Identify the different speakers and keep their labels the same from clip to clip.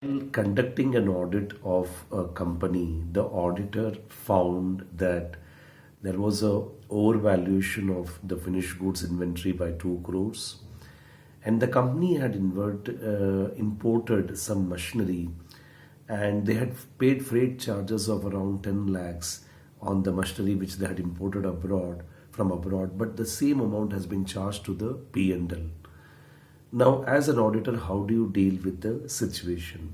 Speaker 1: While conducting an audit of a company, the auditor found that there was a overvaluation of the finished goods inventory by 2 crores, and the company had imported some machinery, and they had paid freight charges of around 10 lakhs on the machinery which they had imported abroad, but the same amount has been charged to the P&L. Now, as an auditor, how do you deal with the situation?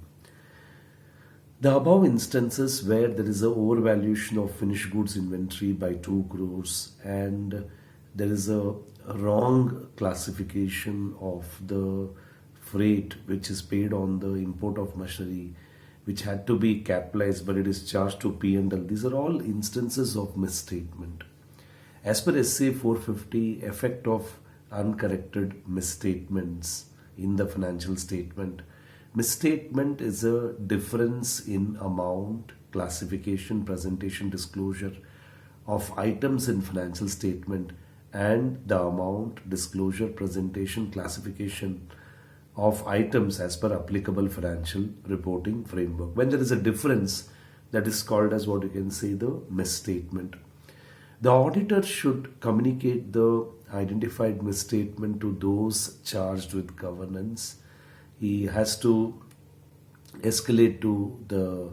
Speaker 1: The above instances where there is a overvaluation of finished goods inventory by 2 crores and there is a wrong classification of the freight which is paid on the import of machinery, which had to be capitalized but it is charged to P&L. These are all instances of misstatement. As per SA 450, effect of uncorrected misstatements in the financial statement. Misstatement is a difference in amount, classification, presentation, disclosure of items in financial statement and the amount, disclosure, presentation, classification of items as per applicable financial reporting framework. When there is a difference, that is called as what you can say the misstatement. The auditor should communicate the identified misstatement to those charged with governance. He has to escalate to the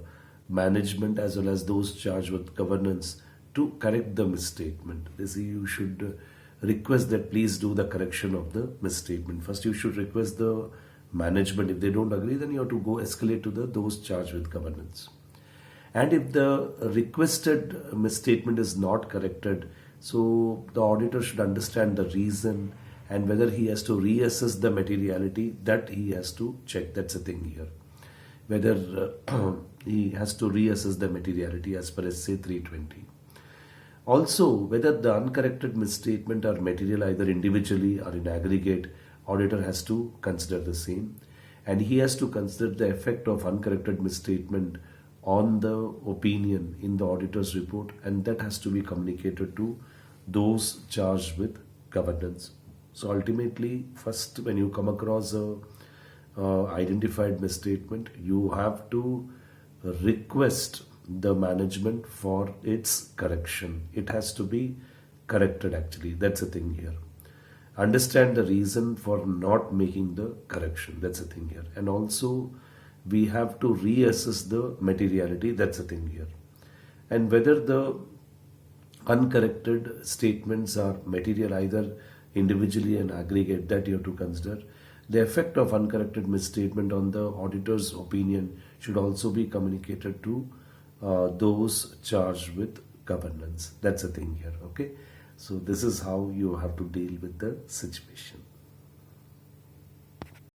Speaker 1: management as well as those charged with governance to correct the misstatement. You should request that please do the correction of the misstatement. First, you should request the management. If they don't agree, then you have to go escalate to those charged with governance. And if the requested misstatement is not corrected, so the auditor should understand the reason and whether he has to reassess the materiality, that he has to check. That's the thing here. Whether he has to reassess the materiality as per SA 320. Also, whether the uncorrected misstatement are material either individually or in aggregate, auditor has to consider the same. And he has to consider the effect of uncorrected misstatement on the opinion in the auditor's report, and that has to be communicated to those charged with governance. So ultimately, first when you come across a identified misstatement, you have to request the management for its correction. It has to be corrected actually. That's the thing here. Understand the reason for not making the correction. That's the thing here. And also we have to reassess the materiality. That's the thing here. And whether the uncorrected statements are material either individually and aggregate, that you have to consider. The effect of uncorrected misstatement on the auditor's opinion should also be communicated to those charged with governance. That's the thing here. Okay. So this is how you have to deal with the situation.